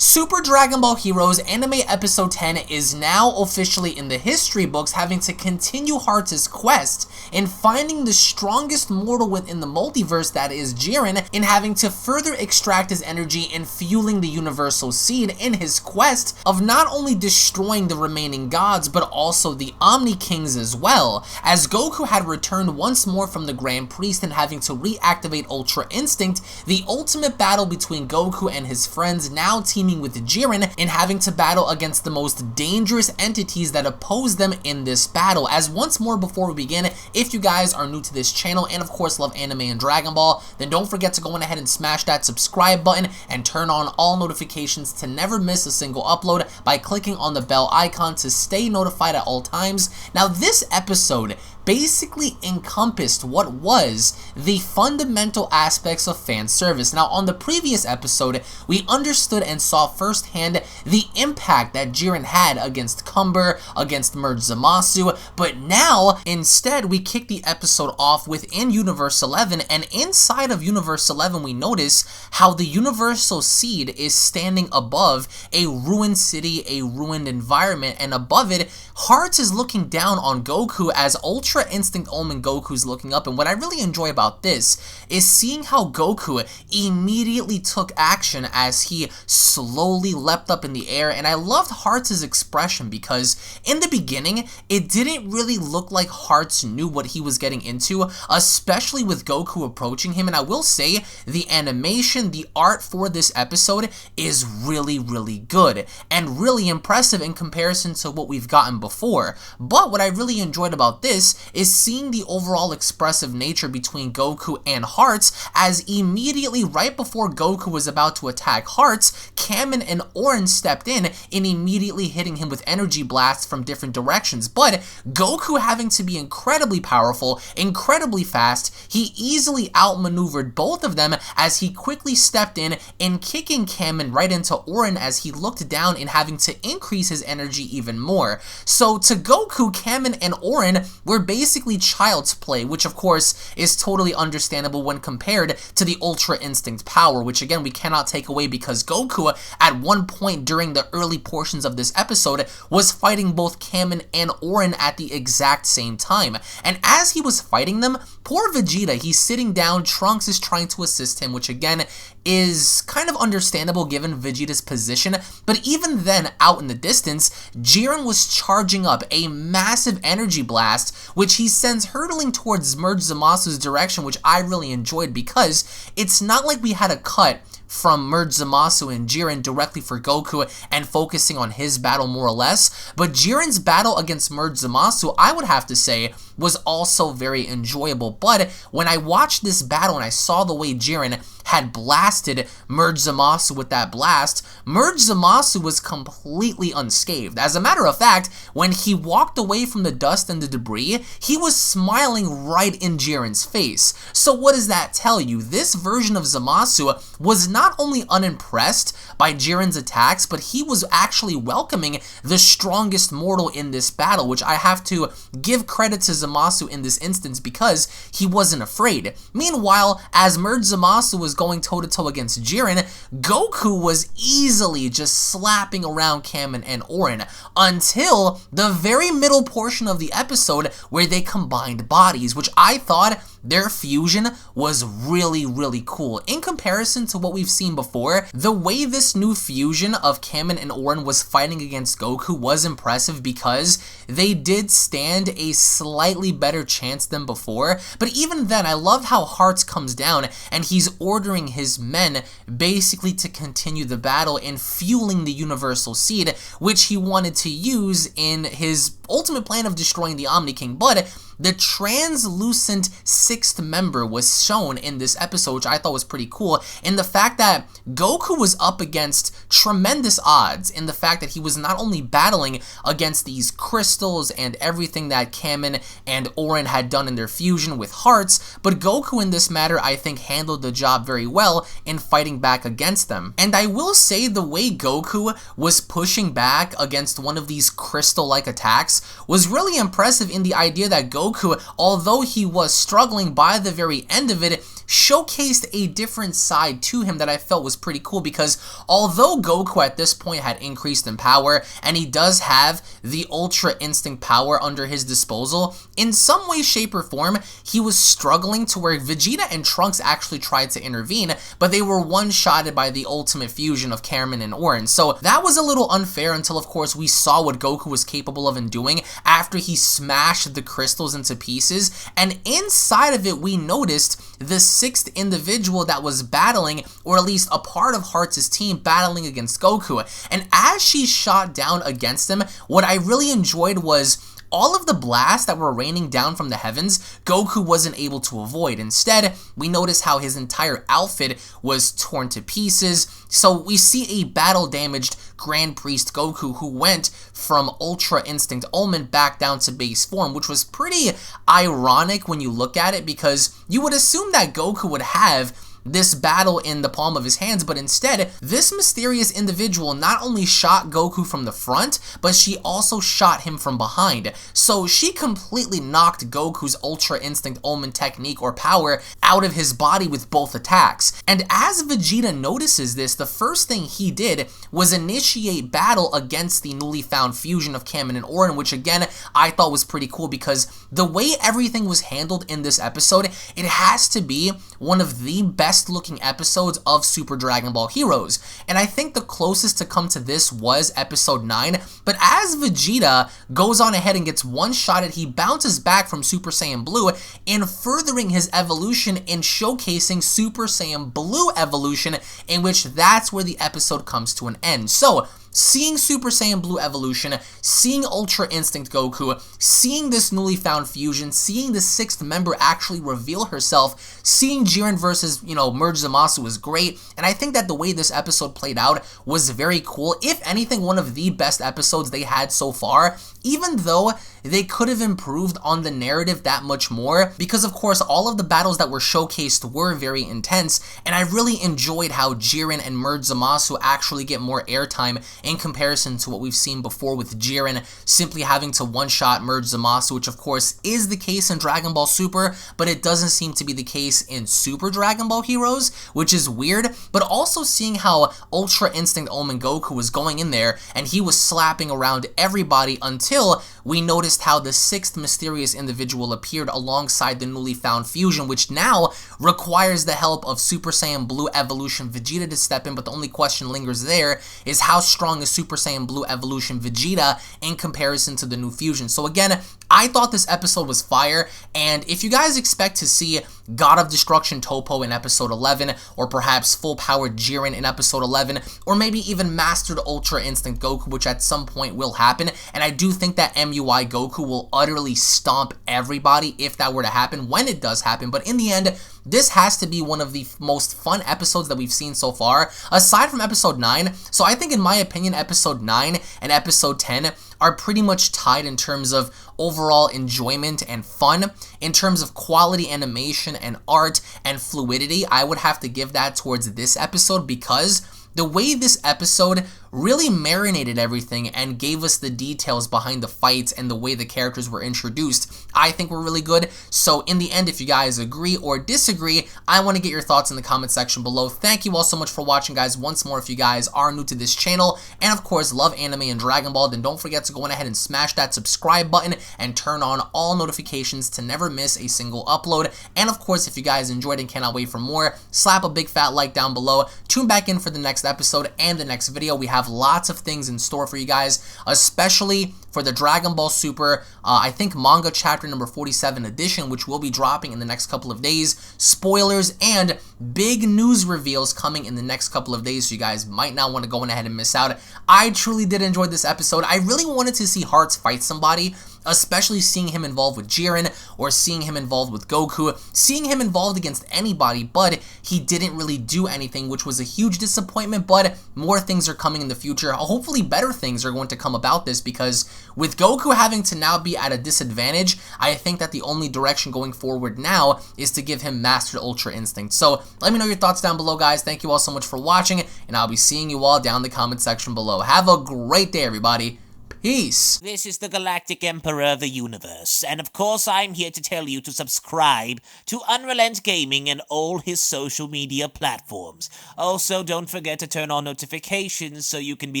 Super Dragon Ball Heroes Anime Episode 10 is now officially in the history books, having to continue Hearts' quest in finding the strongest mortal within the multiverse, that is Jiren, in having to further extract his energy and fueling the Universal Seed in his quest of not only destroying the remaining gods, but also the Omni Kings as well, as Goku had returned once more from the Grand Priest and having to reactivate Ultra Instinct, the ultimate battle between Goku and his friends, now teaming with Jiren in having to battle against the most dangerous entities that oppose them in this battle. As once more before we begin, if you guys are new to this channel and of course love anime and Dragon Ball, then don't forget to go on ahead and smash that subscribe button and turn on all notifications to never miss a single upload by clicking on the bell icon to stay notified at all times. Now, this episode basically encompassed what was the fundamental aspects of fan service. Now, on the previous episode, we understood and saw firsthand the impact that Jiren had against Cumber, against Merge Zamasu, but now, instead, we kick the episode off within Universe 11, and inside of Universe 11, we notice how the Universal Seed is standing above a ruined city, a ruined environment, and above it, Hearts is looking down on Goku as Ultra Instinct Omen Goku's looking up. And what I really enjoy about this is seeing how Goku immediately took action as he slowly leapt up in the air. And I loved Hearts' expression because in the beginning, it didn't really look like Hearts knew what he was getting into, especially with Goku approaching him. And I will say, the animation, the art for this episode is really, really good and really impressive in comparison to what we've gotten before. But what I really enjoyed about this is seeing the overall expressive nature between Goku and Hearts, as immediately right before Goku was about to attack Hearts, Kamen and Orin stepped in and immediately hitting him with energy blasts from different directions. But Goku, having to be incredibly powerful, incredibly fast, he easily outmaneuvered both of them as he quickly stepped in and kicking Kamen right into Orin as he looked down and having to increase his energy even more. So to Goku, Kamen and Orin were basically child's play, which of course is totally understandable when compared to the Ultra Instinct power, which again we cannot take away because Goku at one point during the early portions of this episode was fighting both Kamen and Orin at the exact same time. And as he was fighting them, poor Vegeta, he's sitting down, Trunks is trying to assist him, which again is kind of understandable given Vegeta's position, but even then, out in the distance, Jiren was charging up a massive energy blast, which he sends hurtling towards Merge Zamasu's direction, which I really enjoyed because it's not like we had a cut from Merge Zamasu and Jiren directly for Goku and focusing on his battle more or less, but Jiren's battle against Merge Zamasu, I would have to say, was also very enjoyable. But when I watched this battle and I saw the way Jiren had blasted Merge Zamasu with that blast, Merge Zamasu was completely unscathed. As a matter of fact, when he walked away from the dust and the debris, he was smiling right in Jiren's face. So what does that tell you? This version of Zamasu was not only unimpressed by Jiren's attacks, but he was actually welcoming the strongest mortal in this battle, which I have to give credit to Zamasu in this instance because he wasn't afraid. Meanwhile, as Merge Zamasu was going toe-to-toe against Jiren, Goku was easily just slapping around Kamen and Orin until the very middle portion of the episode where they combined bodies, which I thought their fusion was really, really cool. In comparison to what we've seen before, the way this new fusion of Kamen and Orin was fighting against Goku was impressive because they did stand a slightly better chance than before. But even then, I love how Hearts comes down and he's ordering his men basically to continue the and fueling the Universal Seed, which he wanted to use in his ultimate plan of destroying the Omni King. But the translucent sixth member was shown in this episode, which I thought was pretty cool, in the fact that Goku was up against tremendous odds, in the fact that he was not only battling against these crystals and everything that Kamen and Orin had done in their fusion with Hearts, but Goku in this matter I think handled the job very well in fighting back against them. And I will say the way Goku was pushing back against one of these crystal-like attacks was really impressive, in the idea that Goku Goku, although he was struggling, by the very end of it, showcased a different side to him that I felt was pretty cool, because although Goku at this point had increased in power and he does have the Ultra Instinct power under his disposal, in some way, shape, or form, he was struggling to where Vegeta and Trunks actually tried to intervene, but they were one-shotted by the ultimate fusion of Cameron and Orange. So that was a little unfair until, of course, we saw what Goku was capable of in doing after he smashed the crystals into pieces, and inside of it, we noticed the sixth individual that was battling, or at least a part of Hearts' team, battling against Goku. And as she shot down against him, what I really enjoyed was all of the blasts that were raining down from the heavens, Goku wasn't able to avoid. Instead, we notice how his entire outfit was torn to pieces. So we see a battle-damaged Grand Priest Goku who went from Ultra Instinct Ultimate back down to base form, which was pretty ironic when you look at it, because you would assume that Goku would have this battle in the palm of his hands, but instead, this mysterious individual not only shot Goku from the front, but she also shot him from behind. So she completely knocked Goku's Ultra Instinct Ultimate technique or power out of his body with both attacks. And as Vegeta notices this, the first thing he did was initiate battle against the newly found fusion of Kamen and Orin, which again, I thought was pretty cool, because the way everything was handled in this episode, it has to be one of the best looking episodes of Super Dragon Ball Heroes. And I think the closest to come to this was episode 9, but as Vegeta goes on ahead and gets one-shotted, he bounces back from Super Saiyan Blue in furthering his evolution and showcasing Super Saiyan Blue evolution, in which that's where the episode comes to an end. So seeing Super Saiyan Blue evolution, seeing Ultra Instinct Goku, seeing this newly found fusion, seeing the sixth member actually reveal herself, seeing Jiren versus, Merge Zamasu was great, and I think that the way this episode played out was very cool. If anything, one of the best episodes they had so far, even though they could have improved on the narrative that much more, because of course all of the battles that were showcased were very intense, and I really enjoyed how Jiren and Merge Zamasu actually get more airtime in comparison to what we've seen before with Jiren simply having to one-shot Merge Zamasu, which of course is the case in Dragon Ball Super, but it doesn't seem to be the case in Super Dragon Ball Heroes, which is weird. But also seeing how Ultra Instinct Ultimate Goku was going in there and he was slapping around everybody until we noticed how the sixth mysterious individual appeared alongside the newly found fusion, which now requires the help of Super Saiyan Blue Evolution Vegeta to step in. But the only question lingers there is how strong is Super Saiyan Blue Evolution Vegeta in comparison to the new fusion. So again, I thought this episode was fire, and if you guys expect to see God of Destruction Toppo in episode 11, or perhaps full-powered Jiren in episode 11, or maybe even Mastered Ultra Instinct Goku, which at some point will happen, and I do think that MUI Goku will utterly stomp everybody if that were to happen, when it does happen. But in the end, this has to be one of the most fun episodes that we've seen so far, aside from episode 9. So I think, in my opinion, episode 9 and episode 10 are pretty much tied in terms of overall enjoyment and fun. In terms of quality animation and art and fluidity, I would have to give that towards this episode, because the way this episode really marinated everything and gave us the details behind the fights and the way the characters were introduced, I think were really good. So in the end, if you guys agree or disagree, I want to get your thoughts in the comment section below. Thank you all so much for watching, guys. Once more, if you guys are new to this channel and of course love anime and Dragon Ball, then don't forget to go on ahead and smash that subscribe button and turn on all notifications to never miss a single upload. And of course, if you guys enjoyed and cannot wait for more, slap a big fat like down below. Tune back in for the next episode and the next video. We have lots of things in store for you guys, especially for the Dragon Ball Super, I think manga chapter number 47 edition, which will be dropping in the next couple of days. Spoilers and big news reveals coming in the next couple of days, so you guys might not want to go ahead and miss out. I truly did enjoy this episode. I really wanted to see Hearts fight somebody, especially seeing him involved with Jiren, or seeing him involved with Goku, seeing him involved against anybody, but he didn't really do anything, which was a huge disappointment. But more things are coming in the future. Hopefully better things are going to come about this, because with Goku having to now be at a disadvantage, I think that the only direction going forward now is to give him Mastered Ultra Instinct. So let me know your thoughts down below, guys. Thank you all so much for watching, and I'll be seeing you all down in the comment section below. Have a great day, everybody. Peace. This is the Galactic Emperor of the Universe, and of course I'm here to tell you to subscribe to UnrealEntGaming and all his social media platforms. Also, don't forget to turn on notifications so you can be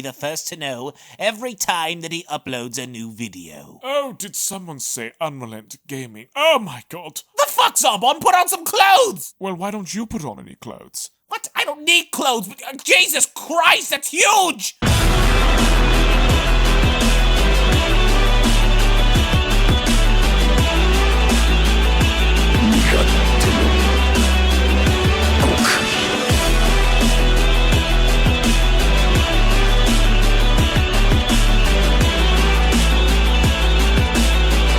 the first to know every time that he uploads a new video. Oh, did someone say UnrealEntGaming? Oh my god! The fuck, Zarbon? Put on some clothes! Well, why don't you put on any clothes? What? I don't need clothes, but Jesus Christ, that's huge!